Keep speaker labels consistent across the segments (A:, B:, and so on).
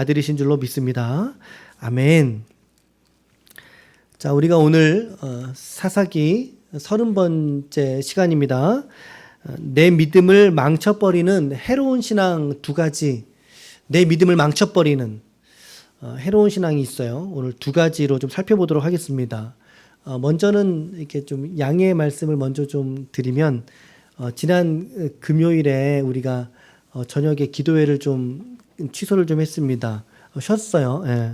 A: 아들이신 줄로 믿습니다. 아멘. 자, 우리가 오늘 사사기 30번째 시간입니다. 내 믿음을 망쳐버리는 해로운 신앙 두 가지, 내 믿음을 망쳐버리는 해로운 신앙이 있어요. 오늘 두 가지로 좀 살펴보도록 하겠습니다. 먼저는 이렇게 좀 양해의 말씀을 먼저 좀 드리면, 지난 금요일에 우리가 저녁에 기도회를 좀 취소를 좀 했습니다. 쉬었어요. 예.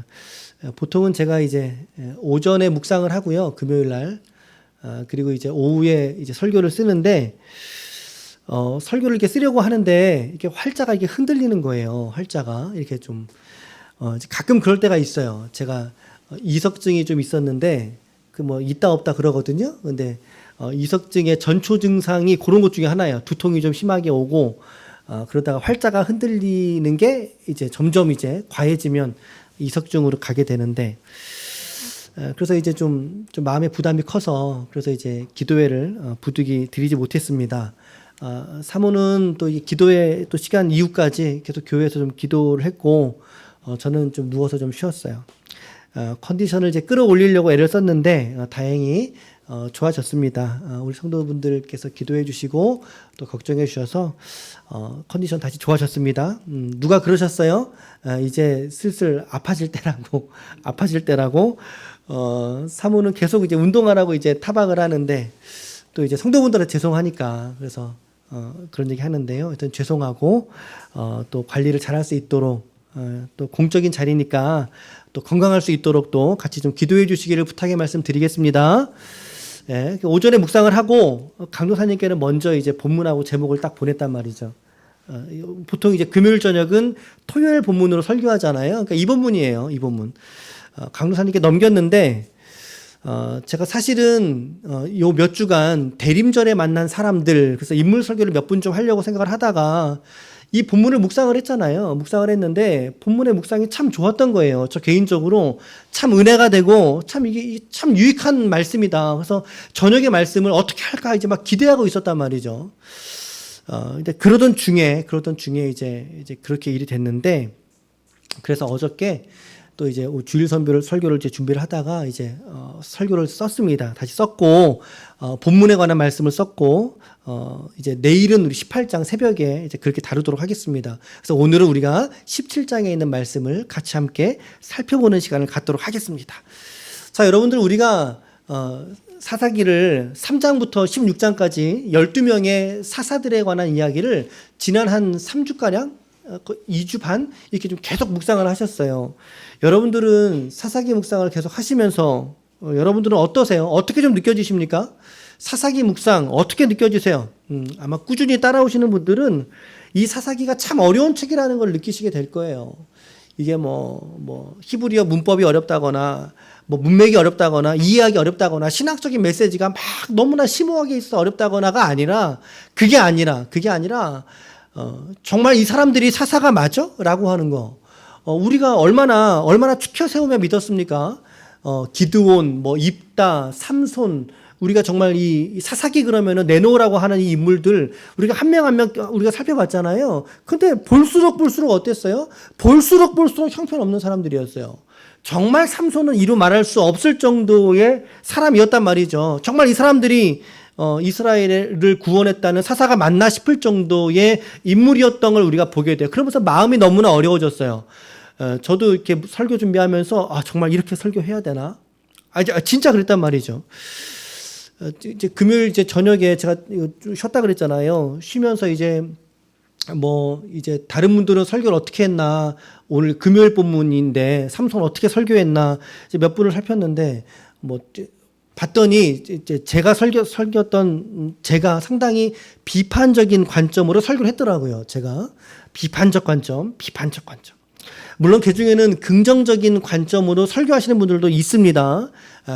A: 보통은 제가 이제 오전에 묵상을 하고요, 금요일 날. 그리고 이제 오후에 이제 설교를 쓰는데, 설교를 이렇게 쓰려고 하는데, 이렇게 활자가 이렇게 흔들리는 거예요. 활자가. 이렇게 좀, 가끔 그럴 때가 있어요. 제가 이석증이 좀 있었는데, 있다 없다 그러거든요. 근데, 이석증의 전초 증상이 그런 것 중에 하나예요. 두통이 좀 심하게 오고, 그러다가 활자가 흔들리는 게 이제 점점 이제 과해지면 이석증으로 가게 되는데, 그래서 이제 좀 마음의 부담이 커서 그래서 이제 기도회를 부득이 드리지 못했습니다. 사모는 또 이 기도회 또 시간 이후까지 계속 교회에서 좀 기도를 했고, 저는 좀 누워서 좀 쉬었어요. 컨디션을 이제 끌어올리려고 애를 썼는데, 다행히 좋아졌습니다. 우리 성도분들께서 기도해 주시고 또 걱정해 주셔서 컨디션 다시 좋아졌습니다. 누가 그러셨어요? 이제 슬슬 아파질 때라고. 사모는 계속 이제 운동하라고 이제 타박을 하는데, 또 이제 성도분들한테 죄송하니까 그래서 그런 얘기 하는데요. 일단 죄송하고, 또 관리를 잘할 수 있도록, 또 공적인 자리니까 또 건강할 수 있도록 또 같이 좀 기도해 주시기를 부탁의 말씀 드리겠습니다. 예, 오전에 묵상을 하고 강도사님께는 먼저 이제 본문하고 제목을 딱 보냈단 말이죠. 보통 이제 금요일 저녁은 토요일 본문으로 설교하잖아요. 그러니까 이 본문이에요. 이 본문. 강도사님께 넘겼는데, 제가 사실은 요 몇 주간 대림절에 만난 사람들, 그래서 인물 설교를 몇 분 좀 하려고 생각을 하다가 이 본문을 묵상을 했잖아요. 묵상을 했는데 본문의 묵상이 참 좋았던 거예요. 저 개인적으로 참 은혜가 되고 이게 참 유익한 말씀이다. 그래서 저녁의 말씀을 어떻게 할까 이제 막 기대하고 있었단 말이죠. 근데 그러던 중에 이제 그렇게 일이 됐는데, 그래서 어저께 또 이제 주일 설교를 이제 준비를 하다가 이제 설교를 썼습니다. 다시 썼고, 본문에 관한 말씀을 썼고, 이제 내일은 우리 18장 새벽에 이제 그렇게 다루도록 하겠습니다. 그래서 오늘은 우리가 17장에 있는 말씀을 같이 함께 살펴보는 시간을 갖도록 하겠습니다. 자, 여러분들, 우리가 사사기를 3장부터 16장까지 12명의 사사들에 관한 이야기를 지난 한 3주가량 2주 반 이렇게 좀 계속 묵상을 하셨어요. 여러분들은 사사기 묵상을 계속 하시면서 여러분들은 어떠세요? 어떻게 좀 느껴지십니까? 사사기 묵상 어떻게 느껴지세요? 아마 꾸준히 따라오시는 분들은 이 사사기가 참 어려운 책이라는 걸 느끼시게 될 거예요. 이게 히브리어 문법이 어렵다거나 문맥이 어렵다거나 이해하기 어렵다거나 신학적인 메시지가 막 너무나 심오하게 있어 어렵다거나가 아니라, 그게 아니라 정말 이 사람들이 사사가 맞아? 라고 하는 거. 우리가 얼마나 추켜 세우며 믿었습니까? 기드온, 입다, 삼손, 우리가 정말 이 사사기 그러면은 내놓으라고 하는 이 인물들, 우리가 한 명 한 명 우리가 살펴봤잖아요. 근데 볼수록 어땠어요? 볼수록 형편없는 사람들이었어요. 정말 삼손은 이루 말할 수 없을 정도의 사람이었단 말이죠. 정말 이 사람들이 이스라엘을 구원했다는 사사가 맞나 싶을 정도의 인물이었던 걸 우리가 보게 돼요. 그러면서 마음이 너무나 어려워졌어요. 저도 이렇게 설교 준비하면서 정말 이렇게 설교해야 되나? 진짜 그랬단 말이죠. 이제 금요일 이제 저녁에 제가 쉬었다 그랬잖아요. 쉬면서 이제 다른 분들은 설교를 어떻게 했나, 오늘 금요일 본문인데 삼손 어떻게 설교했나 이제 몇 분을 살폈는데, 봤더니 이제 제가 설교했던 제가 상당히 비판적인 관점으로 설교를 했더라고요. 제가 비판적 관점. 물론 그 중에는 긍정적인 관점으로 설교하시는 분들도 있습니다.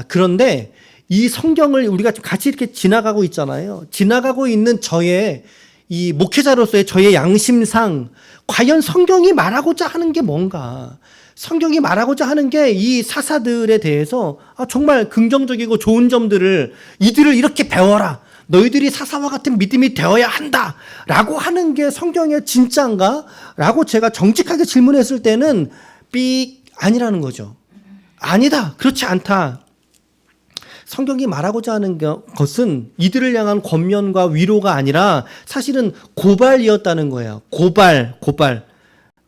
A: 그런데 이 성경을 우리가 같이 이렇게 지나가고 있잖아요. 지나가고 있는 저의 이 목회자로서의 저의 양심상 과연 성경이 말하고자 하는 게 뭔가, 성경이 말하고자 하는 게 이 사사들에 대해서 정말 긍정적이고 좋은 점들을, 이들을 이렇게 배워라, 너희들이 사사와 같은 믿음이 되어야 한다 라고 하는 게 성경의 진짜인가? 라고 제가 정직하게 질문했을 때는 삑 아니라는 거죠. 아니다. 그렇지 않다. 성경이 말하고자 하는 것은 이들을 향한 권면과 위로가 아니라 사실은 고발이었다는 거예요. 고발.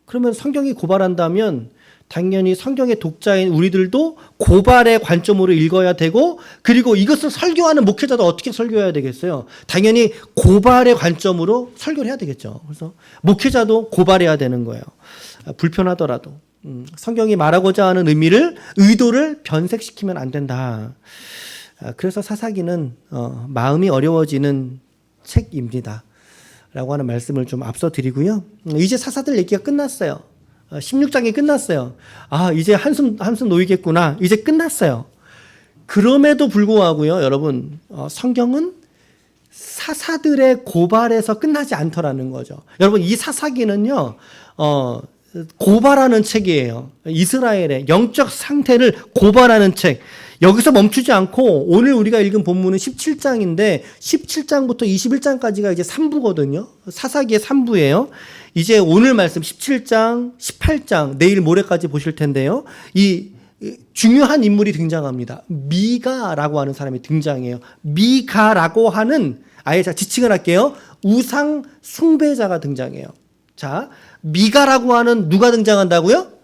A: 그러면 성경이 고발한다면 당연히 성경의 독자인 우리들도 고발의 관점으로 읽어야 되고, 그리고 이것을 설교하는 목회자도 어떻게 설교해야 되겠어요? 당연히 고발의 관점으로 설교를 해야 되겠죠. 그래서 목회자도 고발해야 되는 거예요. 불편하더라도. 성경이 말하고자 하는 의도를 변색시키면 안 된다. 그래서 사사기는 마음이 어려워지는 책입니다. 라고 하는 말씀을 좀 앞서 드리고요. 이제 사사들 얘기가 끝났어요. 16장이 끝났어요. 이제 한숨 놓이겠구나. 이제 끝났어요. 그럼에도 불구하고요, 여러분, 성경은 사사들의 고발에서 끝나지 않더라는 거죠. 여러분, 이 사사기는요, 고발하는 책이에요. 이스라엘의 영적 상태를 고발하는 책. 여기서 멈추지 않고 오늘 우리가 읽은 본문은 17장인데 17장부터 21장까지가 이제 3부거든요. 사사기의 3부예요. 이제 오늘 말씀 17장, 18장, 내일 모레까지 보실 텐데요. 이 중요한 인물이 등장합니다. 미가라고 하는 사람이 등장해요. 미가라고 하는, 아예 자 지칭을 할게요. 우상 숭배자가 등장해요. 자, 미가라고 하는 누가 등장한다고요?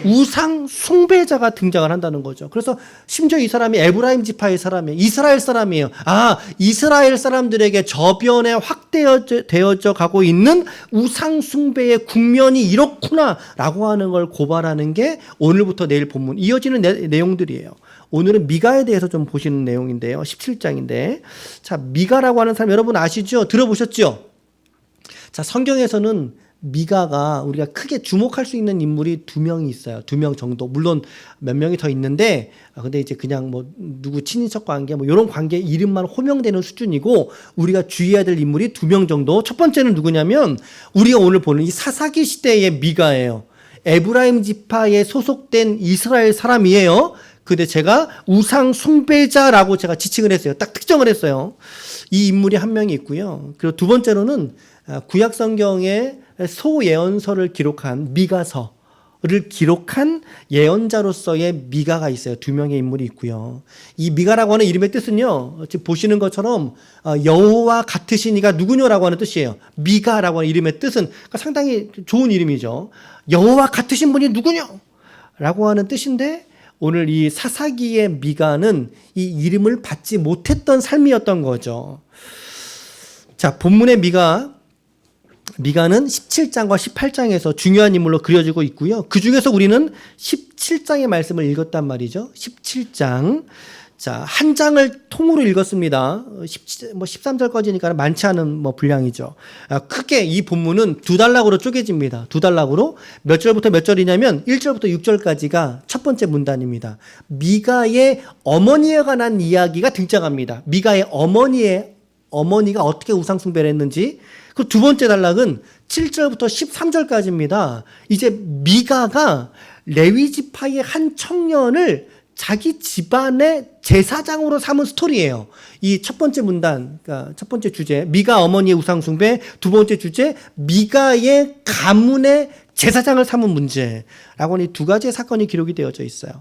A: 우상 숭배자가 등장을 한다는 거죠. 그래서 심지어 이 사람이 에브라임 지파의 사람이에요. 이스라엘 사람이에요. 이스라엘 사람들에게 저변에 확대되어져 가고 있는 우상 숭배의 국면이 이렇구나 라고 하는 걸 고발하는 게 오늘부터 내일 본문 이어지는 내용들이에요. 오늘은 미가에 대해서 좀 보시는 내용인데요. 17장인데, 자, 미가라고 하는 사람 여러분 아시죠? 들어보셨죠? 자, 성경에서는 미가가 우리가 크게 주목할 수 있는 인물이 2명이 있어요. 2명 정도. 물론 몇 명이 더 있는데, 근데 이제 그냥 뭐 누구 친인척 관계 뭐 이런 관계 이름만 호명되는 수준이고, 우리가 주의해야 될 인물이 2명 정도. 첫 번째는 누구냐면 우리가 오늘 보는 이 사사기 시대의 미가예요. 에브라임 지파에 소속된 이스라엘 사람이에요. 근데 제가 우상 숭배자라고 제가 지칭을 했어요. 딱 특정을 했어요. 이 인물이 한 명이 있고요. 그리고 두 번째로는 구약 성경의 소예언서를 기록한 미가서를 기록한 예언자로서의 미가가 있어요. 2명의 인물이 있고요. 이 미가라고 하는 이름의 뜻은요, 지금 보시는 것처럼 여호와 같으신 이가 누구냐라고 하는 뜻이에요. 미가라고 하는 이름의 뜻은 그러니까 상당히 좋은 이름이죠. 여호와 같으신 분이 누구냐라고 하는 뜻인데, 오늘 이 사사기의 미가는 이 이름을 받지 못했던 삶이었던 거죠. 자, 본문의 미가는 17장과 18장에서 중요한 인물로 그려지고 있고요. 그 중에서 우리는 17장의 말씀을 읽었단 말이죠. 17장. 자, 한 장을 통으로 읽었습니다. 13절까지니까 많지 않은 분량이죠. 크게 이 본문은 2단락으로 쪼개집니다. 2단락으로. 몇 절부터 몇 절이냐면 1절부터 6절까지가 첫 번째 문단입니다. 미가의 어머니에 관한 이야기가 등장합니다. 미가의 어머니가 어떻게 우상숭배를 했는지. 그 두 번째 단락은 7절부터 13절까지입니다. 이제 미가가 레위 지파의 한 청년을 자기 집안의 제사장으로 삼은 스토리예요. 이 첫 번째 문단, 그러니까 첫 번째 주제, 미가 어머니의 우상숭배. 두 번째 주제, 미가의 가문의 제사장을 삼은 문제라고 하는 이 2가지의 사건이 기록이 되어져 있어요.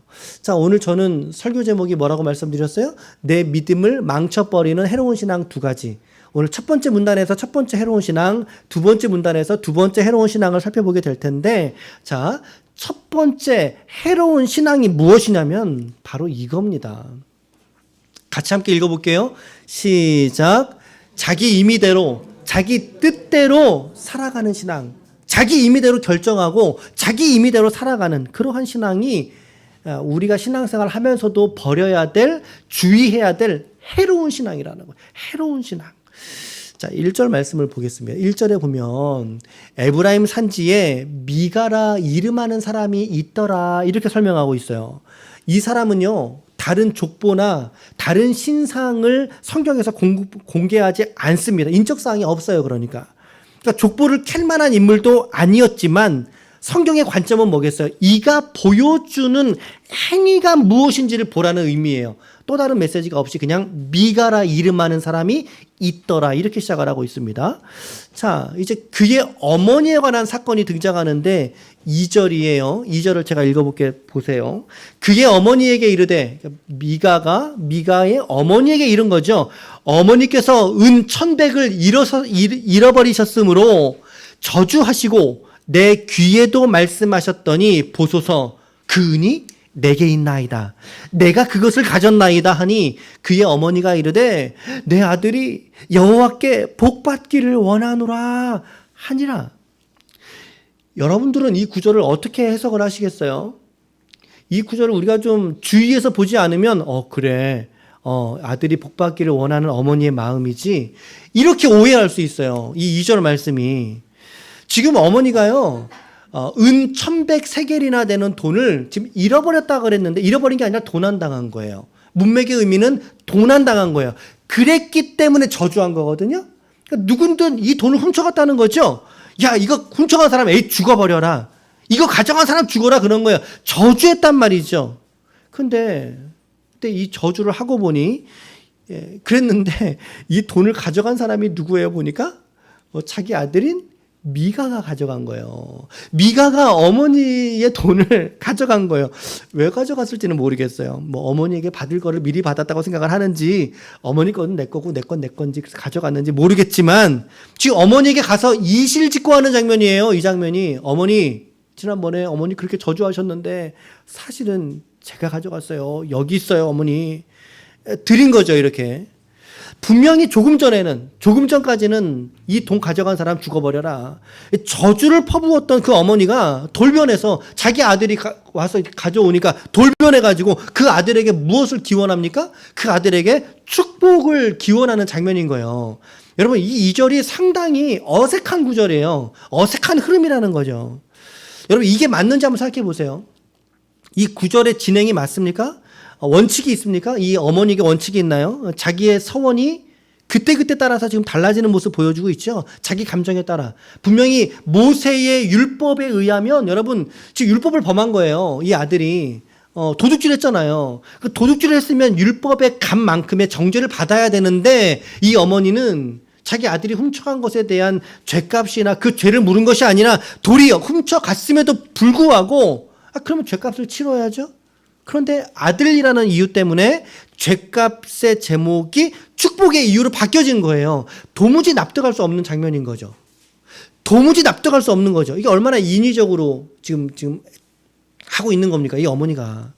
A: 자, 오늘 저는 설교 제목이 뭐라고 말씀드렸어요? 내 믿음을 망쳐버리는 해로운 신앙 2가지. 오늘 첫 번째 문단에서 첫 번째 해로운 신앙, 두 번째 문단에서 두 번째 해로운 신앙을 살펴보게 될 텐데, 자, 첫 번째 해로운 신앙이 무엇이냐면 바로 이겁니다. 같이 함께 읽어볼게요. 시작. 자기 임의대로, 자기 뜻대로 살아가는 신앙. 자기 임의대로 결정하고 자기 임의대로 살아가는 그러한 신앙이 우리가 신앙생활 하면서도 버려야 될, 주의해야 될 해로운 신앙이라는 거예요. 해로운 신앙. 자, 1절 말씀을 보겠습니다. 1절에 보면 에브라임 산지에 미가라 이름하는 사람이 있더라 이렇게 설명하고 있어요. 이 사람은요, 다른 족보나 다른 신상을 성경에서 공개하지 않습니다. 인적사항이 없어요. 그러니까 족보를 캘 만한 인물도 아니었지만 성경의 관점은 뭐겠어요? 이가 보여주는 행위가 무엇인지를 보라는 의미예요. 또 다른 메시지가 없이 그냥 미가라 이름하는 사람이 있더라 이렇게 시작을 하고 있습니다. 자, 이제 그의 어머니에 관한 사건이 등장하는데 2절이에요. 2절을 제가 읽어볼게 보세요. 그의 어머니에게 이르되, 미가의 어머니에게 이른 거죠. 어머니께서 은 1,100을 잃어버리셨으므로 저주하시고 내 귀에도 말씀하셨더니 보소서 그 은이 내게 있나이다. 내가 그것을 가졌나이다 하니 그의 어머니가 이르되 내 아들이 여호와께 복받기를 원하노라 하니라. 여러분들은 이 구절을 어떻게 해석을 하시겠어요? 이 구절을 우리가 좀 주의해서 보지 않으면 그래 아들이 복받기를 원하는 어머니의 마음이지 이렇게 오해할 수 있어요. 이 2절 말씀이 지금 어머니가요 은 1,100세겔이나 되는 돈을 지금 잃어버렸다 그랬는데 잃어버린 게 아니라 도난당한 거예요. 문맥의 의미는 도난당한 거예요. 그랬기 때문에 저주한 거거든요. 그러니까 누군든 이 돈을 훔쳐갔다는 거죠. 야, 이거 훔쳐간 사람 에이 죽어버려라. 이거 가져간 사람 죽어라 그런 거예요. 저주했단 말이죠. 근데 이 저주를 하고 보니 그랬는데 이 돈을 가져간 사람이 누구예요 보니까 자기 아들인 미가가 가져간 거예요. 미가가 어머니의 돈을 가져간 거예요. 왜 가져갔을지는 모르겠어요. 뭐 어머니에게 받을 거를 미리 받았다고 생각을 하는지 어머니 거는 내 거고 내 건 내 건지 가져갔는지 모르겠지만 지금 어머니에게 가서 이실직고하는 장면이에요. 이 장면이 어머니 지난번에 어머니 그렇게 저주하셨는데 사실은 제가 가져갔어요. 여기 있어요 어머니. 드린 거죠 이렇게. 분명히 조금 전까지는 이 돈 가져간 사람 죽어버려라. 저주를 퍼부었던 그 어머니가 돌변해서 자기 아들이 와서 가져오니까 돌변해가지고 그 아들에게 무엇을 기원합니까? 그 아들에게 축복을 기원하는 장면인 거예요. 여러분 이 2절이 상당히 어색한 구절이에요. 어색한 흐름이라는 거죠. 여러분 이게 맞는지 한번 생각해 보세요. 이 구절의 진행이 맞습니까? 원칙이 있습니까? 이 어머니에게 원칙이 있나요? 자기의 서원이 그때그때 따라서 지금 달라지는 모습 보여주고 있죠. 자기 감정에 따라. 분명히 모세의 율법에 의하면 여러분 지금 율법을 범한 거예요. 이 아들이. 도둑질 했잖아요. 그 도둑질을 했으면 율법의 값만큼의 정죄를 받아야 되는데 이 어머니는 자기 아들이 훔쳐간 것에 대한 죄값이나 그 죄를 물은 것이 아니라 도리어 훔쳐갔음에도 불구하고 그러면 죄값을 치러야죠. 그런데 아들이라는 이유 때문에 죄값의 제목이 축복의 이유로 바뀌어진 거예요. 도무지 납득할 수 없는 장면인 거죠. 도무지 납득할 수 없는 거죠. 이게 얼마나 인위적으로 지금 하고 있는 겁니까? 이 어머니가.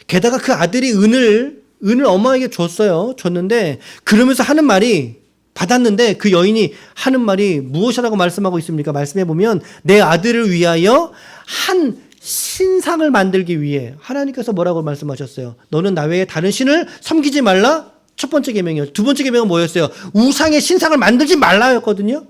A: 게다가 그 아들이 은을 엄마에게 줬는데 그러면서 하는 말이 받았는데 그 여인이 하는 말이 무엇이라고 말씀하고 있습니까? 말씀해 보면 내 아들을 위하여 한 신상을 만들기 위해 하나님께서 뭐라고 말씀하셨어요? 너는 나 외에 다른 신을 섬기지 말라. 첫 번째 계명이요. 두 번째 계명은 뭐였어요? 우상의 신상을 만들지 말라였거든요.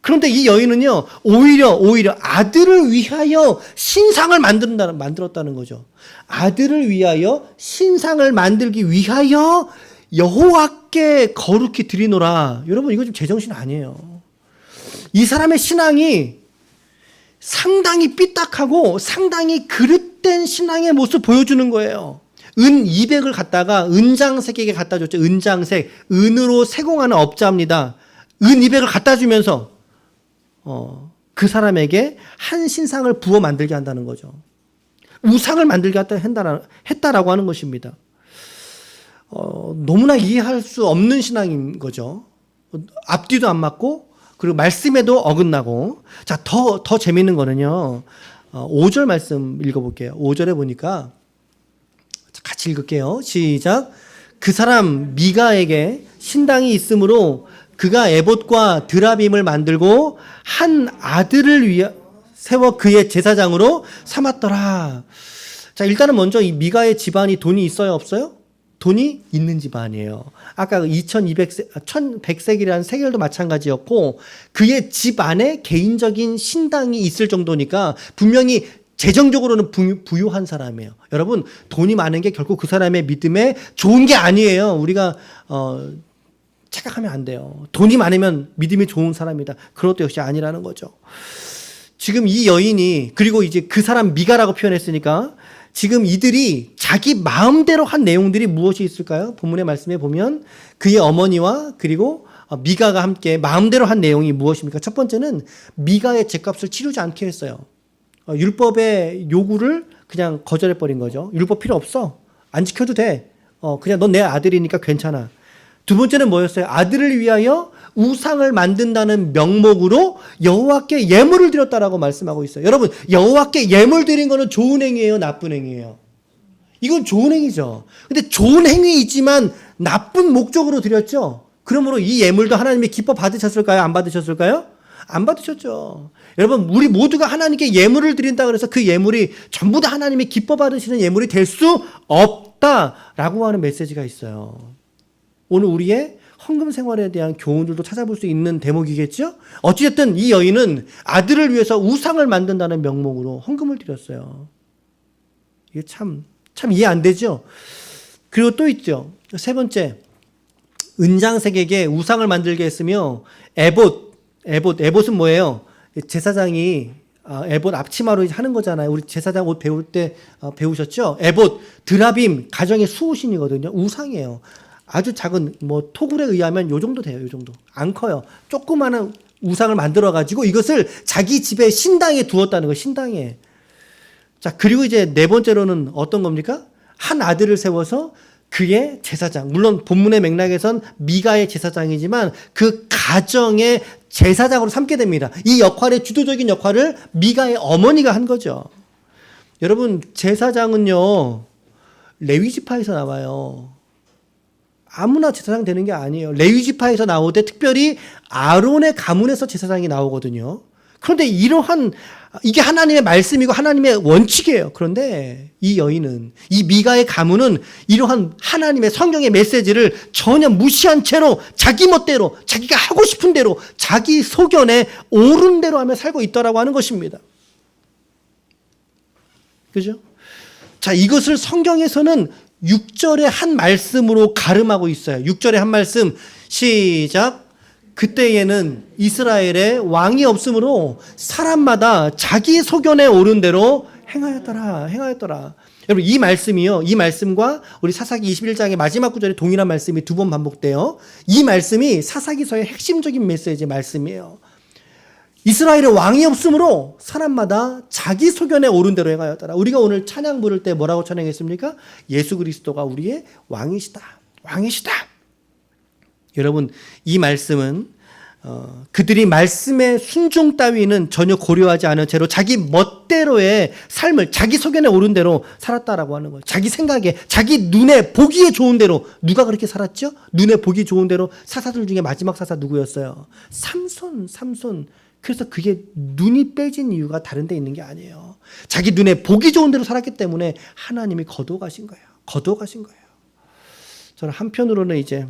A: 그런데 이 여인은요, 오히려 아들을 위하여 신상을 만들었다는 거죠. 아들을 위하여 신상을 만들기 위하여 여호와께 거룩히 드리노라. 여러분 이거 좀 제정신 아니에요. 이 사람의 신앙이 상당히 삐딱하고 상당히 그릇된 신앙의 모습 보여주는 거예요. 은 200을 갖다가 은장색에게 갖다 줬죠. 은장색, 은으로 세공하는 업자입니다. 은 200을 갖다 주면서 그 사람에게 한 신상을 부어 만들게 한다는 거죠. 우상을 만들게 했다라고 하는 것입니다. 너무나 이해할 수 없는 신앙인 거죠. 앞뒤도 안 맞고 그리고 말씀에도 어긋나고. 자, 더 재밌는 거는요. 5절 말씀 읽어볼게요. 5절에 보니까 같이 읽을게요. 시작. 그 사람 미가에게 신당이 있으므로 그가 에봇과 드라빔을 만들고 한 아들을 위해 세워 그의 제사장으로 삼았더라. 자, 일단은 먼저 이 미가의 집안이 돈이 있어요, 없어요? 돈이 있는 집안이에요. 아까 1100세겔이라는 세겔도 마찬가지였고 그의 집 안에 개인적인 신당이 있을 정도니까 분명히 재정적으로는 부유한 사람이에요. 여러분 돈이 많은 게 결코 그 사람의 믿음에 좋은 게 아니에요. 우리가 착각하면 안 돼요. 돈이 많으면 믿음이 좋은 사람이다. 그런 것도 역시 아니라는 거죠. 지금 이 여인이, 그리고 이제 그 사람 미가라고 표현했으니까 지금 이들이 자기 마음대로 한 내용들이 무엇이 있을까요? 본문의 말씀에 보면 그의 어머니와 그리고 미가가 함께 마음대로 한 내용이 무엇입니까? 첫 번째는 미가의 죗값을 치르지 않게 했어요. 율법의 요구를 그냥 거절해버린 거죠. 율법 필요 없어. 안 지켜도 돼. 그냥 넌 내 아들이니까 괜찮아. 두 번째는 뭐였어요? 아들을 위하여 우상을 만든다는 명목으로 여호와께 예물을 드렸다라고 말씀하고 있어요. 여러분, 여호와께 예물 드린 거는 좋은 행위예요, 나쁜 행위예요? 이건 좋은 행위죠. 근데 좋은 행위이지만 나쁜 목적으로 드렸죠. 그러므로 이 예물도 하나님이 기뻐 받으셨을까요? 안 받으셨을까요? 안 받으셨죠. 여러분, 우리 모두가 하나님께 예물을 드린다 그래서 그 예물이 전부 다 하나님이 기뻐 받으시는 예물이 될 수 없다라고 하는 메시지가 있어요. 오늘 우리의 헌금 생활에 대한 교훈들도 찾아볼 수 있는 대목이겠죠? 어찌됐든 이 여인은 아들을 위해서 우상을 만든다는 명목으로 헌금을 드렸어요. 이게 참 이해 안 되죠? 그리고 또 있죠. 세 번째, 은장색에게 우상을 만들게 했으며 에봇은 뭐예요? 제사장이 에봇 앞치마로 하는 거잖아요. 우리 제사장 옷 배울 때 배우셨죠? 에봇, 드라빔, 가정의 수호신이거든요. 우상이에요. 아주 작은 토굴에 의하면 요 정도 돼요. 요 정도. 안 커요. 조그마한 우상을 만들어 가지고 이것을 자기 집에 신당에 두었다는 거예요. 신당에. 자, 그리고 이제 네 번째로는 어떤 겁니까? 한 아들을 세워서 그의 제사장, 물론 본문의 맥락에선 미가의 제사장이지만 그 가정의 제사장으로 삼게 됩니다. 이 역할의 주도적인 역할을 미가의 어머니가 한 거죠. 여러분, 제사장은요, 레위지파에서 나와요. 아무나 제사장 되는 게 아니에요. 레위지파에서 나오되 특별히 아론의 가문에서 제사장이 나오거든요. 그런데 이게 하나님의 말씀이고 하나님의 원칙이에요. 그런데 이 여인은, 이 미가의 가문은 이러한 하나님의 성경의 메시지를 전혀 무시한 채로 자기 멋대로, 자기가 하고 싶은 대로, 자기 소견에 옳은 대로 하며 살고 있더라고 하는 것입니다. 그죠? 자, 이것을 성경에서는 6절의 한 말씀으로 가름하고 있어요. 6절의 한 말씀, 시작. 그때에는 이스라엘에 왕이 없으므로 사람마다 자기 소견에 오른 대로 행하였더라. 여러분, 이 말씀이요, 이 말씀과 우리 사사기 21장의 마지막 구절에 동일한 말씀이 두 번 반복돼요. 이 말씀이 사사기서의 핵심적인 메시지 말씀이에요. 이스라엘에 왕이 없으므로 사람마다 자기 소견에 오른 대로 행하였더라. 우리가 오늘 찬양 부를 때 뭐라고 찬양했습니까? 예수 그리스도가 우리의 왕이시다. 여러분, 이 말씀은 그들이 말씀의 순종 따위는 전혀 고려하지 않은 채로 자기 멋대로의 삶을 자기 소견에 오른 대로 살았다라고 하는 거예요. 자기 생각에, 자기 눈에 보기에 좋은 대로. 누가 그렇게 살았죠? 눈에 보기 좋은 대로. 사사들 중에 마지막 사사 누구였어요? 삼손. 그래서 그게 눈이 빼진 이유가 다른 데 있는 게 아니에요. 자기 눈에 보기 좋은 대로 살았기 때문에 하나님이 거둬가신 거예요. 저는 한편으로는 이제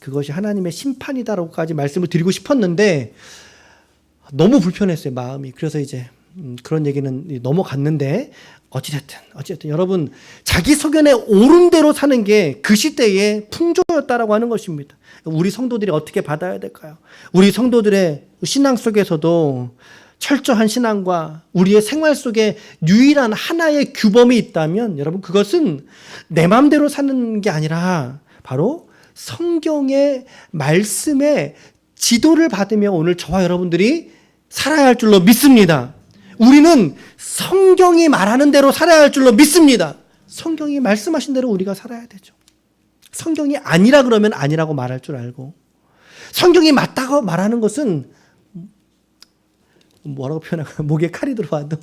A: 그것이 하나님의 심판이다라고까지 말씀을 드리고 싶었는데 너무 불편했어요, 마음이. 그래서 이제 그런 얘기는 넘어갔는데 어찌됐든 여러분, 자기 소견에 옳은 대로 사는 게 그 시대의 풍조였다라고 하는 것입니다. 우리 성도들이 어떻게 받아야 될까요? 우리 성도들의 신앙 속에서도 철저한 신앙과 우리의 생활 속에 유일한 하나의 규범이 있다면 여러분, 그것은 내 마음대로 사는 게 아니라 바로 성경의 말씀에 지도를 받으며 오늘 저와 여러분들이 살아야 할 줄로 믿습니다. 우리는 성경이 말하는 대로 살아야 할 줄로 믿습니다. 성경이 말씀하신 대로 우리가 살아야 되죠. 성경이 아니라 그러면 아니라고 말할 줄 알고, 성경이 맞다고 말하는 것은 뭐라고 표현할까요? 목에 칼이 들어와도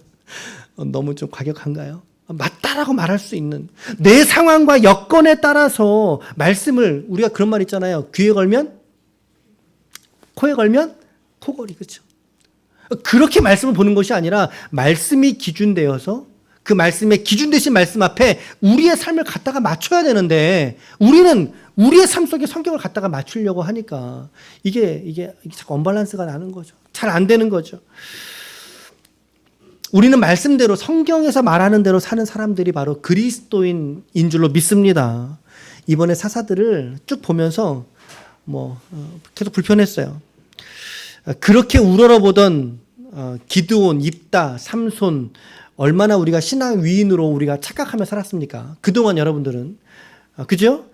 A: 너무 좀 과격한가요? 맞다라고 말할 수 있는, 내 상황과 여건에 따라서 말씀을, 우리가 그런 말 있잖아요. 귀에 걸면 코에 걸면 코걸이. 그렇죠? 그렇게 말씀을 보는 것이 아니라 말씀이 기준되어서 그 말씀의 기준 되신 말씀 앞에 우리의 삶을 갖다가 맞춰야 되는데 우리는 우리의 삶 속에 성경을 갖다가 맞추려고 하니까 이게 자꾸 언밸런스가 나는 거죠. 잘 안 되는 거죠. 우리는 말씀대로 성경에서 말하는 대로 사는 사람들이 바로 그리스도인인 줄로 믿습니다. 이번에 사사들을 쭉 보면서 계속 불편했어요. 그렇게 우러러보던 기드온, 입다, 삼손 얼마나 우리가 신앙 위인으로 우리가 착각하며 살았습니까? 그동안 여러분들은 그죠?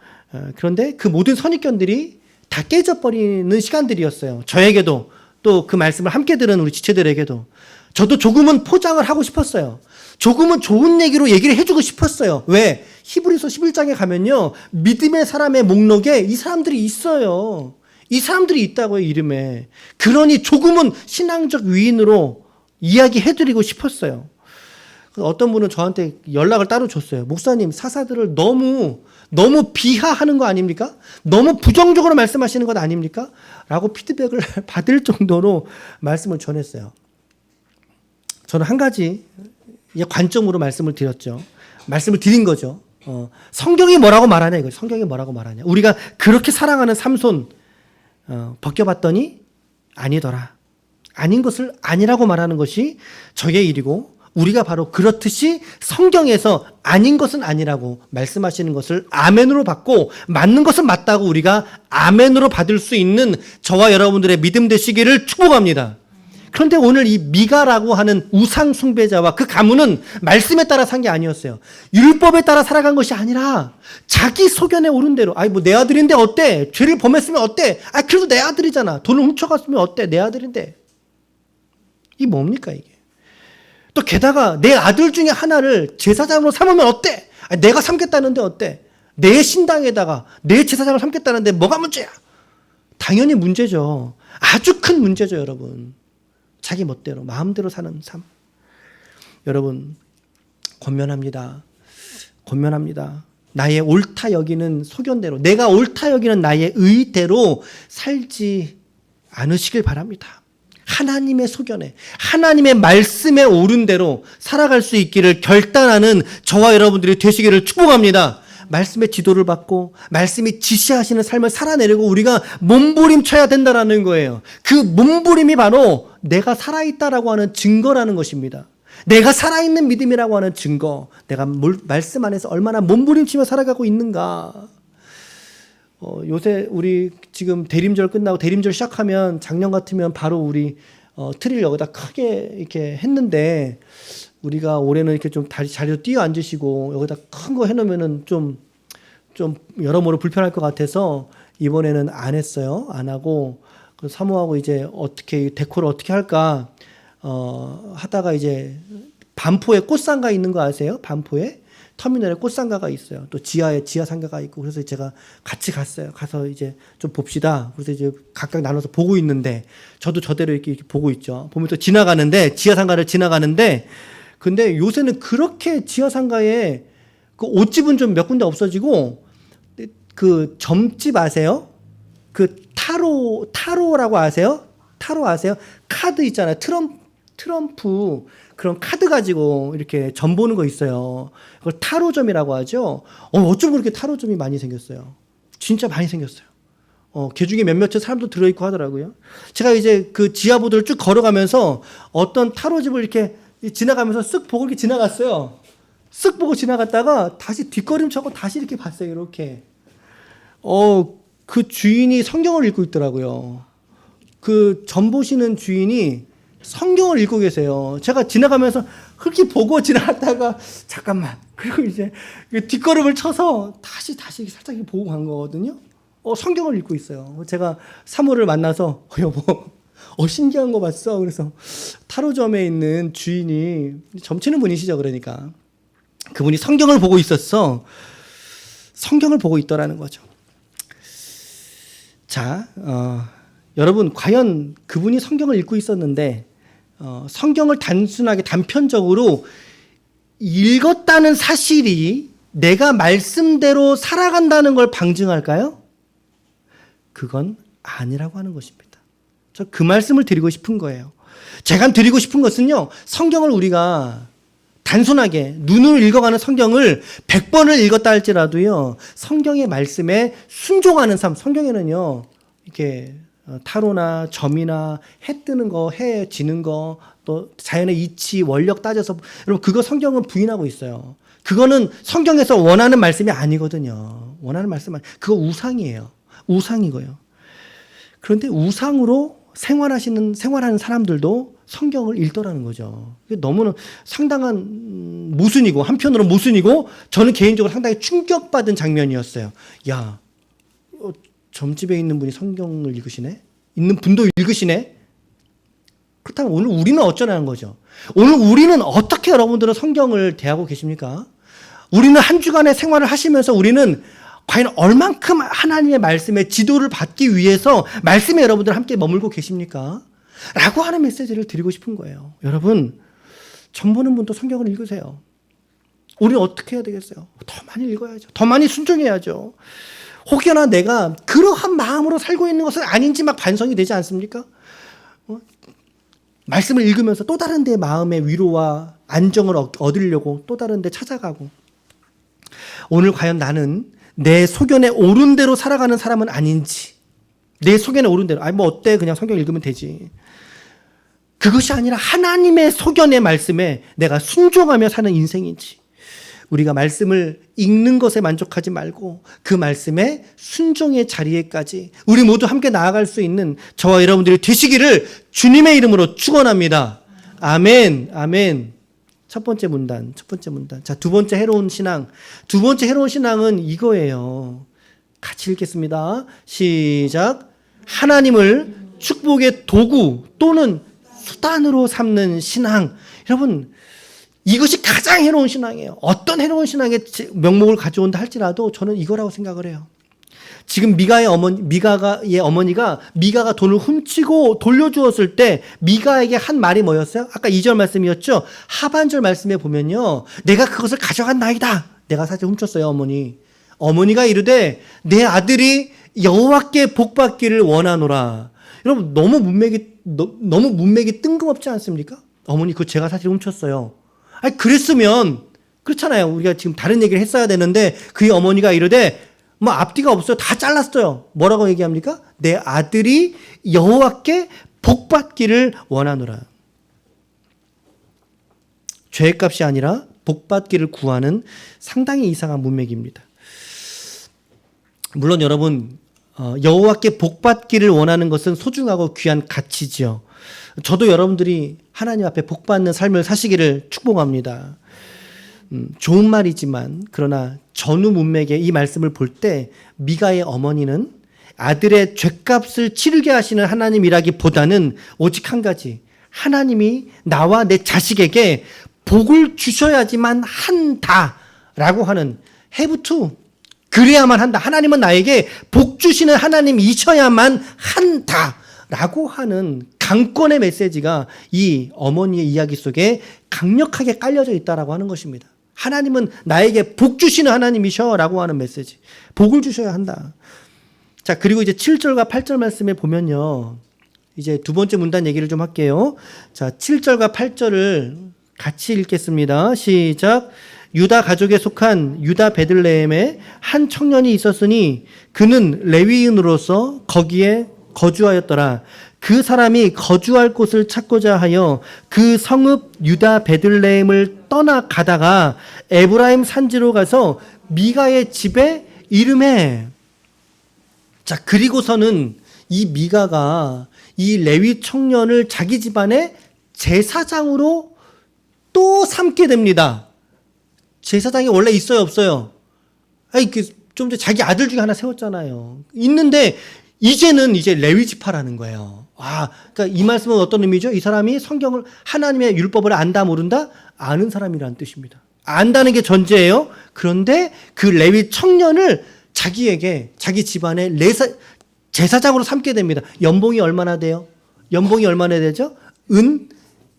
A: 그런데 그 모든 선입견들이 다 깨져버리는 시간들이었어요. 저에게도 또 그 말씀을 함께 들은 우리 지체들에게도 저도 조금은 포장을 하고 싶었어요. 조금은 좋은 얘기로 얘기를 해주고 싶었어요. 왜? 히브리서 11장에 가면요, 믿음의 사람의 목록에 이 사람들이 있어요. 이 사람들이 있다고요, 이름에. 그러니 조금은 신앙적 위인으로 이야기해드리고 싶었어요. 어떤 분은 저한테 연락을 따로 줬어요. 목사님, 사사들을 너무 비하하는 거 아닙니까? 너무 부정적으로 말씀하시는 것 아닙니까? 라고 피드백을 받을 정도로 말씀을 전했어요. 저는 한 가지 관점으로 말씀을 드렸죠. 말씀을 드린 거죠. 성경이 뭐라고 말하냐 이거죠. 성경이 뭐라고 말하냐. 우리가 그렇게 사랑하는 삼손 벗겨봤더니 아니더라. 아닌 것을 아니라고 말하는 것이 저의 일이고, 우리가 바로 그렇듯이 성경에서 아닌 것은 아니라고 말씀하시는 것을 아멘으로 받고 맞는 것은 맞다고 우리가 아멘으로 받을 수 있는 저와 여러분들의 믿음 되시기를 축복합니다. 그런데 오늘 이 미가라고 하는 우상 숭배자와 그 가문은 말씀에 따라 산 게 아니었어요. 율법에 따라 살아간 것이 아니라 자기 소견에 오른 대로, 뭐 내 아들인데 어때? 죄를 범했으면 어때? 그래도 내 아들이잖아. 돈을 훔쳐갔으면 어때? 내 아들인데. 이게 뭡니까 이게? 또 게다가 내 아들 중에 하나를 제사장으로 삼으면 어때? 내가 삼겠다는데 어때? 내 신당에다가 내 제사장을 삼겠다는데 뭐가 문제야? 당연히 문제죠. 아주 큰 문제죠, 여러분. 자기 멋대로 마음대로 사는 삶. 여러분, 권면합니다. 권면합니다. 나의 옳다 여기는 소견대로, 내가 옳다 여기는 나의 의대로 살지 않으시길 바랍니다. 하나님의 소견에, 하나님의 말씀에 옳은 대로 살아갈 수 있기를 결단하는 저와 여러분들이 되시기를 축복합니다. 말씀의 지도를 받고 말씀이 지시하시는 삶을 살아내려고 우리가 몸부림쳐야 된다는 거예요. 그 몸부림이 바로 내가 살아있다라고 하는 증거라는 것입니다. 내가 살아있는 믿음이라고 하는 증거, 내가 말씀 안에서 얼마나 몸부림치며 살아가고 있는가. 요새 우리 지금 대림절 끝나고 대림절 시작하면 작년 같으면 바로 우리 트리를 여기다 크게 이렇게 했는데, 우리가 올해는 이렇게 좀 자리로 뛰어 앉으시고 여기다 큰 거 해놓으면은 좀 여러모로 불편할 것 같아서 이번에는 안 했어요. 안 하고 사모하고 이제 어떻게 데코를 어떻게 할까 하다가 이제 반포에 꽃상가 있는 거 아세요? 반포에 터미널에 꽃상가가 있어요. 또 지하 상가가 있고, 그래서 제가 같이 갔어요. 가서 이제 좀 봅시다. 그래서 이제 각각 나눠서 보고 있는데, 저도 저대로 이렇게 보고 있죠. 보면서 지나가는데, 지하 상가를 지나가는데, 근데 요새는 그렇게 지하 상가에 그 옷집은 좀 몇 군데 없어지고, 그 점집 아세요? 그 타로라고 아세요? 타로 아세요? 카드 있잖아요. 트럼프 그런 카드 가지고 이렇게 점 보는 거 있어요. 그걸 타로점이라고 하죠. 어쩜 그렇게 타로점이 많이 생겼어요. 진짜 많이 생겼어요. 개 중에 몇몇의 사람도 들어있고 하더라고요. 제가 이제 그 지하보도를 쭉 걸어가면서 어떤 타로집을 이렇게 지나가면서 쓱 보고 이렇게 지나갔어요. 쓱 보고 지나갔다가 다시 뒷걸음쳐고 다시 이렇게 봤어요. 이렇게. 그 주인이 성경을 읽고 있더라고요. 그 점 보시는 주인이 성경을 읽고 계세요. 제가 지나가면서 그렇게 보고 지나갔다가 잠깐만, 그리고 이제 뒷걸음을 쳐서 다시 살짝 보고 간 거거든요. 성경을 읽고 있어요. 제가 사모를 만나서 여보, 신기한 거 봤어. 그래서 타로점에 있는 주인이 점치는 분이시죠. 그러니까 그분이 성경을 보고 있었어. 성경을 보고 있더라는 거죠. 자, 여러분, 과연 그분이 성경을 읽고 있었는데 성경을 단순하게 단편적으로 읽었다는 사실이 내가 말씀대로 살아간다는 걸 방증할까요? 그건 아니라고 하는 것입니다. 저 그 말씀을 드리고 싶은 거예요. 제가 드리고 싶은 것은요, 성경을 우리가 단순하게 눈으로 읽어가는 성경을 100번을 읽었다 할지라도요, 성경의 말씀에 순종하는 삶. 성경에는요, 이렇게 타로나 점이나 해 뜨는 거, 해 지는 거, 또 자연의 이치, 원력 따져서, 여러분 그거 성경은 부인하고 있어요. 그거는 성경에서 원하는 말씀이 아니거든요. 원하는 말씀은 그거 우상이에요. 우상이고요. 그런데 우상으로 생활하는 사람들도 성경을 읽더라는 거죠. 너무는 상당한 모순이고, 한편으로는 모순이고, 저는 개인적으로 상당히 충격받은 장면이었어요. 야, 점집에 있는 분이 성경을 읽으시네? 있는 분도 읽으시네? 그렇다면 오늘 우리는 어쩌라는 거죠? 오늘 우리는 어떻게 여러분들은 성경을 대하고 계십니까? 우리는 한 주간의 생활을 하시면서 우리는 과연 얼만큼 하나님의 말씀에 지도를 받기 위해서 말씀에 여러분들 함께 머물고 계십니까? 라고 하는 메시지를 드리고 싶은 거예요. 여러분, 점 보는 분도 성경을 읽으세요. 우리는 어떻게 해야 되겠어요? 더 많이 읽어야죠. 더 많이 순종해야죠. 혹여나 내가 그러한 마음으로 살고 있는 것은 아닌지 막 반성이 되지 않습니까? 말씀을 읽으면서 또 다른 데 마음의 위로와 안정을 얻으려고 또 다른 데 찾아가고, 오늘 과연 나는 내 소견에 옳은 대로 살아가는 사람은 아닌지, 내 소견에 옳은 대로, 뭐 어때? 그냥 성경 읽으면 되지. 그것이 아니라 하나님의 소견의 말씀에 내가 순종하며 사는 인생인지, 우리가 말씀을 읽는 것에 만족하지 말고 그 말씀의 순종의 자리에까지 우리 모두 함께 나아갈 수 있는 저와 여러분들이 되시기를 주님의 이름으로 축원합니다. 아멘, 아멘. 첫 번째 문단. 자, 두 번째 해로운 신앙은 이거예요. 같이 읽겠습니다. 시작. 하나님을 축복의 도구 또는 수단으로 삼는 신앙. 여러분, 이것이 가장 해로운 신앙이에요. 어떤 해로운 신앙의 명목을 가져온다 할지라도 저는 이거라고 생각을 해요. 지금 미가의 어머니가 미가가 돈을 훔치고 돌려주었을 때 미가에게 한 말이 뭐였어요? 아까 2절 말씀이었죠? 하반절 말씀에 보면요, 내가 그것을 가져간 나이다. 내가 사실 훔쳤어요, 어머니. 어머니가 이르되 내 아들이 여호와께 복받기를 원하노라. 여러분, 너무 문맥이 뜬금없지 않습니까? 어머니, 그거 제가 사실 훔쳤어요. 아니, 그랬으면, 그렇잖아요. 우리가 지금 다른 얘기를 했어야 되는데, 그의 어머니가 이르되, 뭐 앞뒤가 없어요. 다 잘랐어요. 뭐라고 얘기합니까? 내 아들이 여호와께 복받기를 원하노라. 죄값이 아니라 복받기를 구하는 상당히 이상한 문맥입니다. 물론 여러분, 여호와께 복받기를 원하는 것은 소중하고 귀한 가치지요. 저도 여러분들이 하나님 앞에 복받는 삶을 사시기를 축복합니다. 좋은 말이지만, 그러나 전후 문맥의 이 말씀을 볼 때 미가의 어머니는 아들의 죄값을 치르게 하시는 하나님이라기보다는 오직 한 가지, 하나님이 나와 내 자식에게 복을 주셔야지만 한다라고 하는, have to, 그래야만 한다. 하나님은 나에게 복 주시는 하나님이셔야만 한다라고 하는 강권의 메시지가 이 어머니의 이야기 속에 강력하게 깔려져 있다라고 하는 것입니다. 하나님은 나에게 복 주시는 하나님이셔라고 하는 메시지. 복을 주셔야 한다. 자, 그리고 이제 7절과 8절 말씀에 보면요, 이제 두 번째 문단 얘기를 좀 할게요. 자, 7절과 8절을 같이 읽겠습니다. 시작. 유다 가족에 속한 유다 베들레헴에 한 청년이 있었으니 그는 레위인으로서 거기에 거주하였더라. 그 사람이 거주할 곳을 찾고자 하여 그 성읍 유다 베들레헴을 떠나가다가 에브라임 산지로 가서 미가의 집에 이르매. 자, 그리고서는 이 미가가 이 레위 청년을 자기 집안의 제사장으로 또 삼게 됩니다. 제사장이 원래 있어요, 없어요? 아니, 좀 전에 자기 아들 중에 하나 세웠잖아요. 있는데 이제는 이제 레위 지파라는 거예요. 그러니까 이 말씀은 어떤 의미죠? 이 사람이 성경을, 하나님의 율법을 안다 모른다? 아는 사람이라는 뜻입니다. 안다는 게 전제예요. 그런데 그 레위 청년을 자기에게, 자기 집안의 제사장으로 삼게 됩니다. 연봉이 얼마나 돼요? 연봉이 얼마나 되죠? 은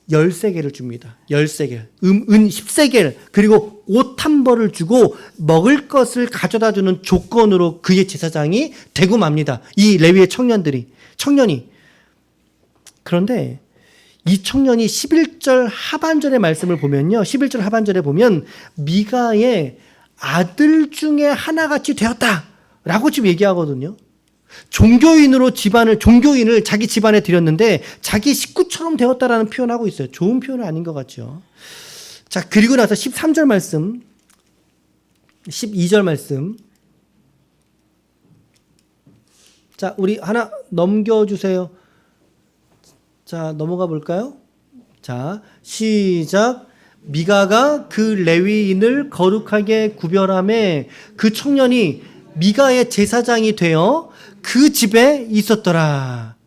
A: 13개를 줍니다. 13개. 은 10세겔. 그리고 옷 한 벌을 주고 먹을 것을 가져다 주는 조건으로 그의 제사장이 되고 맙니다. 이 레위의 청년이. 그런데 이 청년이 11절 하반절의 말씀을 보면요. 11절 하반절에 보면 미가의 아들 중에 하나같이 되었다라고 지금 얘기하거든요. 종교인을 자기 집안에 들였는데 자기 식구처럼 되었다라는 표현하고 있어요. 좋은 표현은 아닌 것 같죠. 자, 그리고 나서 13절 말씀, 12절 말씀. 자, 우리 하나 넘겨주세요. 자, 넘어가 볼까요? 자, 시작. 미가가 그 레위인을 거룩하게 구별함에 그 청년이 미가의 제사장이 되어 그 집에 있었더라.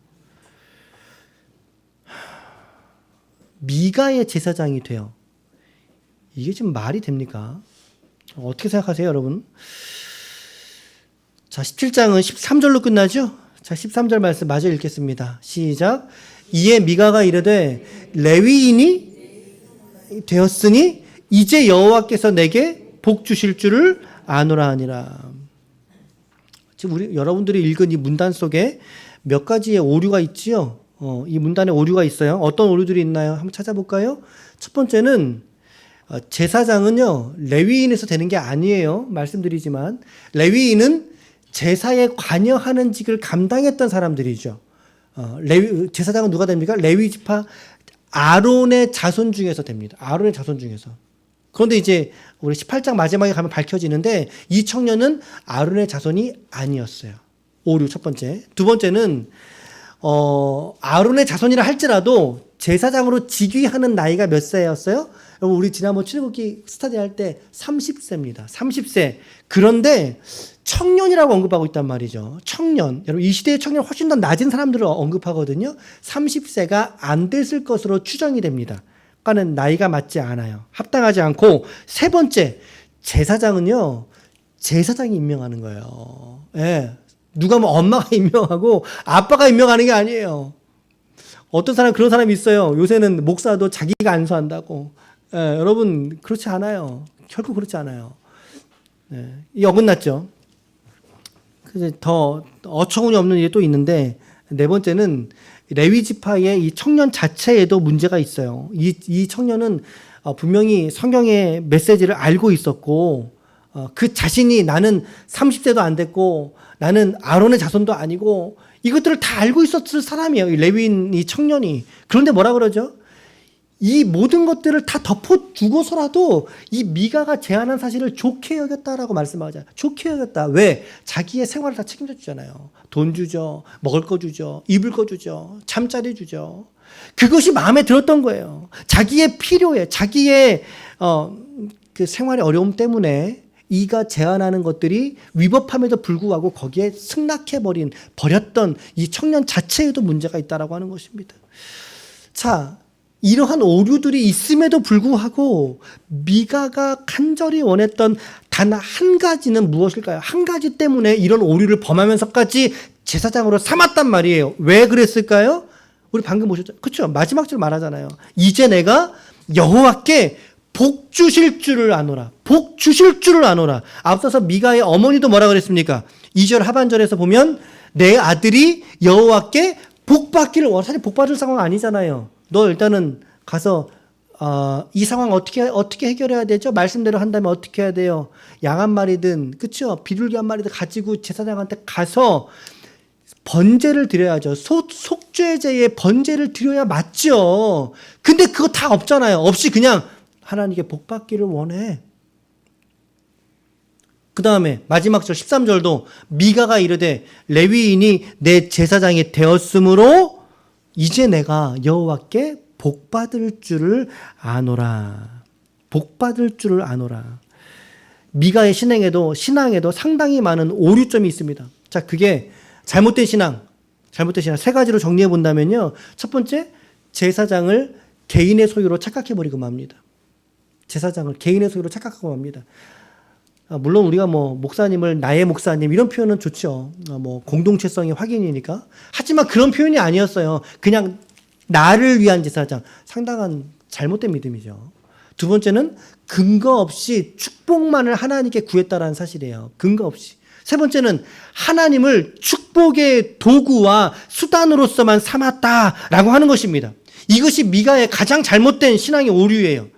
A: 미가의 제사장이 되어. 이게 지금 말이 됩니까? 어떻게 생각하세요, 여러분? 자, 17장은 13절로 끝나죠? 자, 13절 말씀 마저 읽겠습니다. 시작. 이에 미가가 이르되 레위인이 되었으니 이제 여호와께서 내게 복 주실 줄을 아노라 하니라. 지금 여러분들이 읽은 이 문단 속에 몇 가지의 오류가 있지요. 이 문단에 오류가 있어요. 어떤 오류들이 있나요? 한번 찾아볼까요? 첫 번째는 제사장은요 레위인에서 되는 게 아니에요. 말씀드리지만 레위인은 제사에 관여하는 직을 감당했던 사람들이죠. 제사장은 누가 됩니까? 레위 지파 아론의 자손 중에서 됩니다. 아론의 자손 중에서. 그런데 이제 우리 18장 마지막에 가면 밝혀지는데 이 청년은 아론의 자손이 아니었어요. 오류 첫 번째. 두 번째는 아론의 자손이라 할지라도 제사장으로 즉위하는 나이가 몇 세였어요? 여러분 우리 지난번 출애굽기 스터디할 때 30세입니다. 30세. 그런데 청년이라고 언급하고 있단 말이죠. 청년. 여러분 이 시대의 청년 훨씬 더 낮은 사람들을 언급하거든요. 30세가 안 됐을 것으로 추정이 됩니다. 그러니까는 나이가 맞지 않아요. 합당하지 않고 세 번째 제사장은요. 제사장이 임명하는 거예요. 예. 누가 뭐 엄마가 임명하고 아빠가 임명하는 게 아니에요. 어떤 사람 그런 사람이 있어요. 요새는 목사도 자기가 안수한다고. 예, 여러분 그렇지 않아요. 결코 그렇지 않아요. 예, 이 어긋났죠. 그래서 더 어처구니 없는 일이 또 있는데 네 번째는 레위 지파의 이 청년 자체에도 문제가 있어요. 이 청년은 분명히 성경의 메시지를 알고 있었고 그 자신이 나는 30세도 안 됐고 나는 아론의 자손도 아니고 이것들을 다 알고 있었을 사람이에요. 이 레위인 이 청년이. 그런데 뭐라 그러죠? 이 모든 것들을 다 덮어주고서라도 이 미가가 제안한 사실을 좋게 여겼다라고 말씀하잖아요. 좋게 여겼다. 왜? 자기의 생활을 다 책임져 주잖아요. 돈 주죠. 먹을 거 주죠. 입을 거 주죠. 잠자리 주죠. 그것이 마음에 들었던 거예요. 자기의 필요에, 자기의 그 생활의 어려움 때문에 이가 제안하는 것들이 위법함에도 불구하고 거기에 버렸던 이 청년 자체에도 문제가 있다라고 하는 것입니다. 자, 이러한 오류들이 있음에도 불구하고 미가가 간절히 원했던 단 한 가지는 무엇일까요? 한 가지 때문에 이런 오류를 범하면서까지 제사장으로 삼았단 말이에요. 왜 그랬을까요? 우리 방금 보셨죠? 그렇죠? 마지막 줄 말하잖아요. 이제 내가 여호와께 복 주실 줄을 아노라. 복 주실 줄을 아노라. 앞서서 미가의 어머니도 뭐라 그랬습니까? 2절 하반절에서 보면 내 아들이 여호와께 복 받기를 원해. 사실 복 받을 상황 아니잖아요. 너 일단은 가서 이 상황 어떻게 해결해야 되죠? 말씀대로 한다면 어떻게 해야 돼요? 양 한 마리든 그렇죠? 비둘기 한 마리든 가지고 제사장한테 가서 번제를 드려야죠. 속죄제의 번제를 드려야 맞죠. 근데 그거 다 없잖아요. 없이 그냥 하나님께 복 받기를 원해. 그 다음에 마지막 절 13절도 미가가 이르되 레위인이 내 제사장이 되었으므로 이제 내가 여호와께 복 받을 줄을 아노라. 복 받을 줄을 아노라. 미가의 신앙에도 상당히 많은 오류점이 있습니다. 자, 그게 잘못된 신앙 세 가지로 정리해 본다면요. 첫 번째, 제사장을 개인의 소유로 착각해 버리고 맙니다. 제사장을 개인의 소유로 착각하고 맙니다. 물론 우리가 뭐 목사님을 나의 목사님 이런 표현은 좋죠. 뭐 공동체성의 확인이니까. 하지만 그런 표현이 아니었어요. 그냥 나를 위한 제사장. 상당한 잘못된 믿음이죠. 두 번째는 근거 없이 축복만을 하나님께 구했다라는 사실이에요. 근거 없이. 세 번째는 하나님을 축복의 도구와 수단으로서만 삼았다라고 하는 것입니다. 이것이 미가의 가장 잘못된 신앙의 오류예요.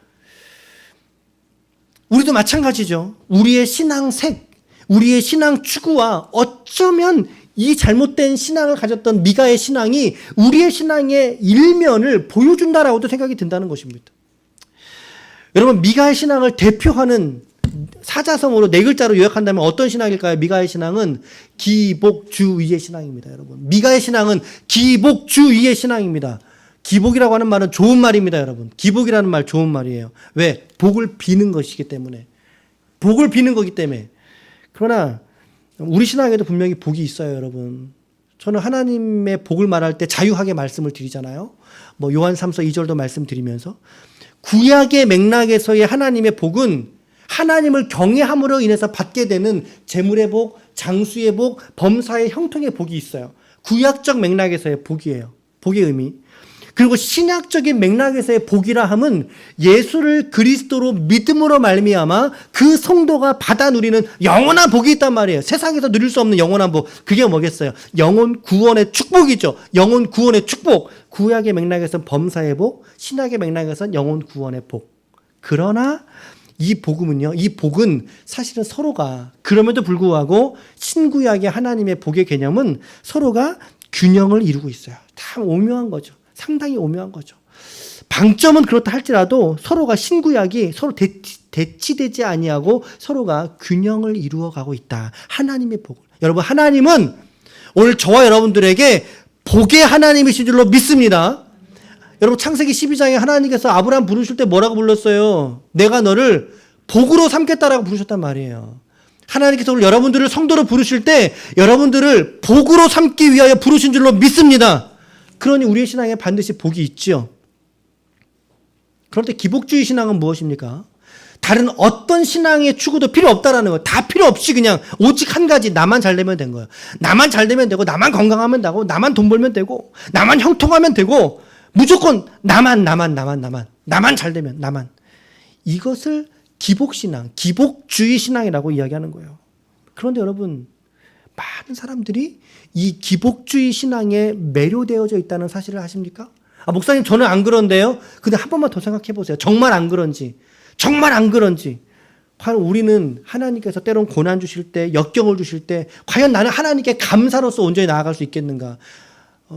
A: 우리도 마찬가지죠. 우리의 신앙색, 우리의 신앙 추구와 어쩌면 이 잘못된 신앙을 가졌던 미가의 신앙이 우리의 신앙의 일면을 보여준다라고도 생각이 든다는 것입니다. 여러분, 미가의 신앙을 대표하는 사자성어로 네 글자로 요약한다면 어떤 신앙일까요? 미가의 신앙은 기복주의의 신앙입니다, 여러분. 미가의 신앙은 기복주의의 신앙입니다. 기복이라고 하는 말은 좋은 말입니다, 여러분. 기복이라는 말 좋은 말이에요. 왜? 복을 비는 것이기 때문에. 복을 비는 거기 때문에. 그러나 우리 신앙에도 분명히 복이 있어요, 여러분. 저는 하나님의 복을 말할 때 자유하게 말씀을 드리잖아요. 뭐 요한 3서 2절도 말씀드리면서 구약의 맥락에서의 하나님의 복은 하나님을 경외함으로 인해서 받게 되는 재물의 복, 장수의 복, 범사의 형통의 복이 있어요. 구약적 맥락에서의 복이에요. 복의 의미. 그리고 신약적인 맥락에서의 복이라 함은 예수를 그리스도로 믿음으로 말미암아 그 성도가 받아 누리는 영원한 복이 있단 말이에요. 세상에서 누릴 수 없는 영원한 복. 그게 뭐겠어요? 영혼 구원의 축복이죠. 영혼 구원의 축복. 구약의 맥락에서는 범사의 복, 신약의 맥락에서는 영혼 구원의 복. 그러나 이 복음은요, 이 복은 사실은 서로가 그럼에도 불구하고 신구약의 하나님의 복의 개념은 서로가 균형을 이루고 있어요. 다 오묘한 거죠. 상당히 오묘한 거죠. 방점은 그렇다 할지라도 서로가 신구약이 서로 대치되지 아니하고 서로가 균형을 이루어가고 있다. 하나님의 복을. 여러분, 하나님은 오늘 저와 여러분들에게 복의 하나님이신 줄로 믿습니다. 여러분, 창세기 12장에 하나님께서 아브라함 부르실 때 뭐라고 불렀어요? 내가 너를 복으로 삼겠다라고 부르셨단 말이에요. 하나님께서 오늘 여러분들을 성도로 부르실 때 여러분들을 복으로 삼기 위하여 부르신 줄로 믿습니다. 그러니 우리의 신앙에 반드시 복이 있죠. 그런데 기복주의 신앙은 무엇입니까? 다른 어떤 신앙의 추구도 필요 없다라는 거예요. 다 필요 없이 그냥 오직 한 가지, 나만 잘 되면 된 거예요. 나만 잘 되면 되고, 나만 건강하면 되고, 나만 돈 벌면 되고, 나만 형통하면 되고, 무조건 나만 잘 되면 나만. 이것을 기복신앙, 기복주의 신앙이라고 이야기하는 거예요. 그런데 여러분, 많은 사람들이 이 기복주의 신앙에 매료되어져 있다는 사실을 아십니까? 목사님, 저는 안 그런데요. 근데 한 번만 더 생각해 보세요. 정말 안 그런지. 과연 우리는 하나님께서 때론 고난 주실 때, 역경을 주실 때 과연 나는 하나님께 감사로서 온전히 나아갈 수 있겠는가?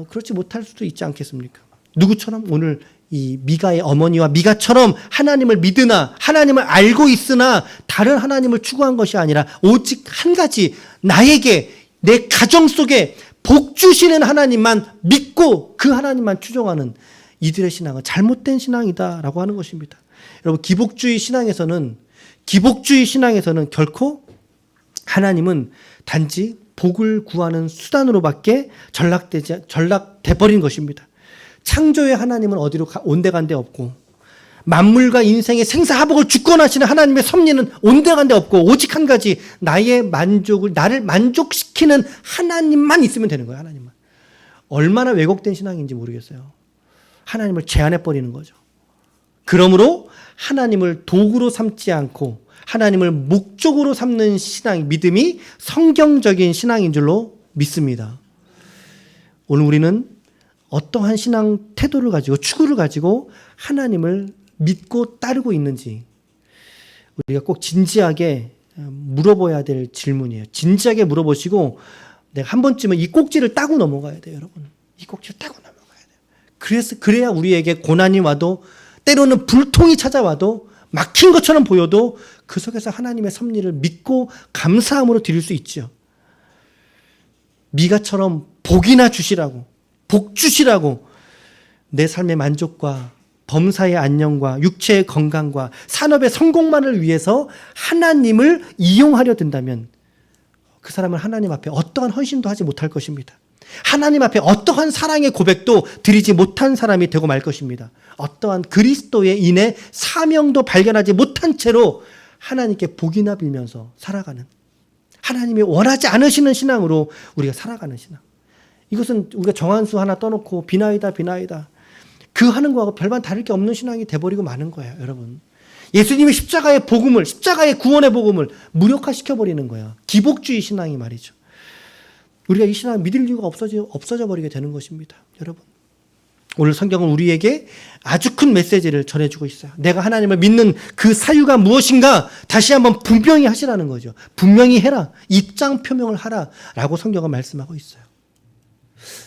A: 그렇지 못할 수도 있지 않겠습니까? 누구처럼? 오늘 이 미가의 어머니와 미가처럼 하나님을 믿으나 하나님을 알고 있으나 다른 하나님을 추구한 것이 아니라 오직 한 가지, 나에게 내 가정 속에 복 주시는 하나님만 믿고 그 하나님만 추종하는 이들의 신앙은 잘못된 신앙이다라고 하는 것입니다. 여러분, 기복주의 신앙에서는 결코 하나님은 단지 복을 구하는 수단으로밖에 전락돼 버린 것입니다. 창조의 하나님은 어디로 온데간데 없고, 만물과 인생의 생사화복을 주권하시는 하나님의 섭리는 온데간데 없고, 오직 한 가지, 나를 만족시키는 하나님만 있으면 되는 거예요. 하나님만. 얼마나 왜곡된 신앙인지 모르겠어요. 하나님을 제한해 버리는 거죠. 그러므로 하나님을 도구로 삼지 않고 하나님을 목적으로 삼는 신앙, 믿음이 성경적인 신앙인 줄로 믿습니다. 오늘 우리는 어떠한 신앙 태도를 가지고, 추구를 가지고 하나님을 믿고 따르고 있는지 우리가 꼭 진지하게 물어봐야 될 질문이에요. 진지하게 물어보시고 내가 한 번쯤은 이 꼭지를 따고 넘어가야 돼요, 여러분. 이 꼭지를 따고 넘어가야 돼요. 그래야 우리에게 고난이 와도, 때로는 불통이 찾아와도, 막힌 것처럼 보여도 그 속에서 하나님의 섭리를 믿고 감사함으로 드릴 수 있죠. 미가처럼 복이나 주시라고, 복 주시라고 내 삶의 만족과 범사의 안녕과 육체의 건강과 산업의 성공만을 위해서 하나님을 이용하려 든다면 그 사람은 하나님 앞에 어떠한 헌신도 하지 못할 것입니다. 하나님 앞에 어떠한 사랑의 고백도 드리지 못한 사람이 되고 말 것입니다. 어떠한 그리스도의 인의 사명도 발견하지 못한 채로 하나님께 복이나 빌면서 살아가는, 하나님이 원하지 않으시는 신앙으로 우리가 살아가는 신앙. 이것은 우리가 정한수 하나 떠놓고 비나이다 그 하는 거하고 별반 다를 게 없는 신앙이 돼버리고 마는 거예요, 여러분. 예수님이 십자가의 복음을, 십자가의 구원의 복음을 무력화시켜버리는 거예요. 기복주의 신앙이 말이죠. 우리가 이 신앙을 믿을 이유가 없어져 버리게 되는 것입니다, 여러분. 오늘 성경은 우리에게 아주 큰 메시지를 전해주고 있어요. 내가 하나님을 믿는 그 사유가 무엇인가 다시 한번 분명히 하시라는 거죠. 분명히 해라. 입장 표명을 하라. 라고 성경은 말씀하고 있어요.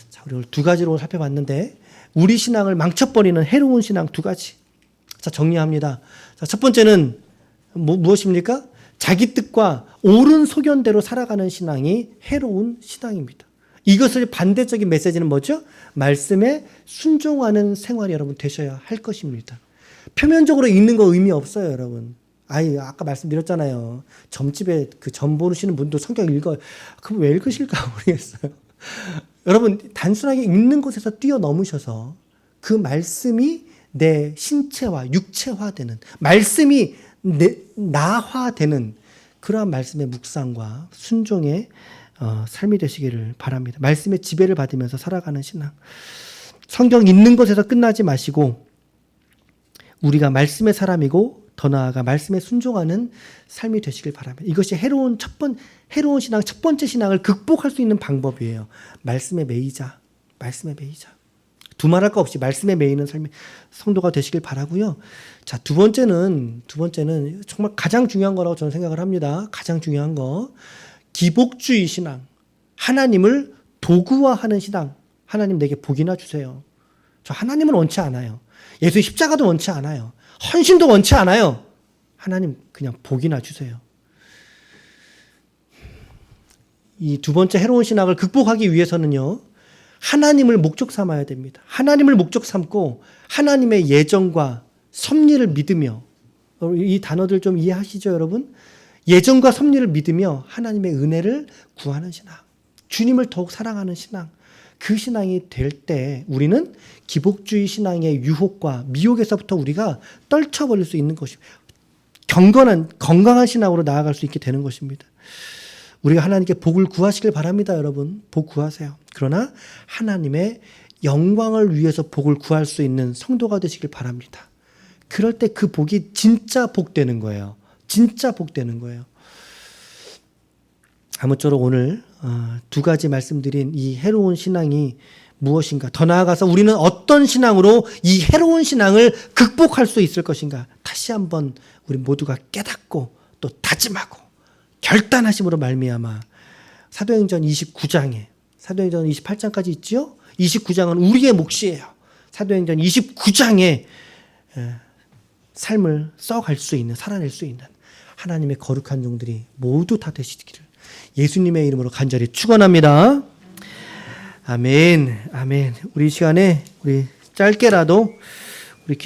A: 자, 우리 오늘 두 가지로 살펴봤는데 우리 신앙을 망쳐버리는 해로운 신앙 두 가지. 자, 정리합니다. 자, 첫 번째는 무엇입니까? 자기 뜻과 옳은 소견대로 살아가는 신앙이 해로운 신앙입니다. 이것을 반대적인 메시지는 뭐죠? 말씀에 순종하는 생활이 여러분 되셔야 할 것입니다. 표면적으로 읽는 거 의미 없어요, 여러분. 아까 말씀드렸잖아요. 점집에 그 점 보시는 분도 성경 읽어요. 그럼 왜 읽으실까 모르겠어요. 여러분, 단순하게 읽는 것에서 뛰어넘으셔서 그 말씀이 내 신체화, 육체화되는, 말씀이 나화되는 그러한 말씀의 묵상과 순종의 삶이 되시기를 바랍니다. 말씀의 지배를 받으면서 살아가는 신앙. 성경 읽는 것에서 끝나지 마시고 우리가 말씀의 사람이고 더 나아가 말씀에 순종하는 삶이 되시길 바랍니다. 이것이 해로운 신앙, 첫 번째 신앙을 극복할 수 있는 방법이에요. 말씀에 매이자. 두말할 거 없이 말씀에 매이는 삶의 성도가 되시길 바라고요. 자, 두 번째는 정말 가장 중요한 거라고 저는 생각을 합니다. 가장 중요한 거. 기복주의 신앙. 하나님을 도구화하는 신앙. 하나님 내게 복이나 주세요. 저 하나님은 원치 않아요. 예수의 십자가도 원치 않아요. 헌신도 원치 않아요. 하나님 그냥 복이나 주세요. 이 두 번째 해로운 신앙을 극복하기 위해서는요. 하나님을 목적 삼아야 됩니다. 하나님을 목적 삼고 하나님의 예정과 섭리를 믿으며, 이 단어들 좀 이해하시죠, 여러분? 예정과 섭리를 믿으며 하나님의 은혜를 구하는 신앙. 주님을 더욱 사랑하는 신앙. 그 신앙이 될 때 우리는 기복주의 신앙의 유혹과 미혹에서부터 우리가 떨쳐버릴 수 있는 것입니다. 경건한 건강한 신앙으로 나아갈 수 있게 되는 것입니다. 우리가 하나님께 복을 구하시길 바랍니다, 여러분. 복 구하세요. 그러나 하나님의 영광을 위해서 복을 구할 수 있는 성도가 되시길 바랍니다. 그럴 때 그 복이 진짜 복되는 거예요. 진짜 복되는 거예요. 아무쪼록 오늘 두 가지 말씀드린 이 해로운 신앙이 무엇인가, 더 나아가서 우리는 어떤 신앙으로 이 해로운 신앙을 극복할 수 있을 것인가, 다시 한번 우리 모두가 깨닫고 또 다짐하고 결단하심으로 말미암아 사도행전 29장에, 사도행전 28장까지 있지요? 29장은 우리의 몫이에요. 사도행전 29장에 삶을 써갈 수 있는, 살아낼 수 있는 하나님의 거룩한 종들이 모두 다 되시기를 예수님의 이름으로 간절히 축원합니다. 아멘, 아멘. 우리 시간에 우리 짧게라도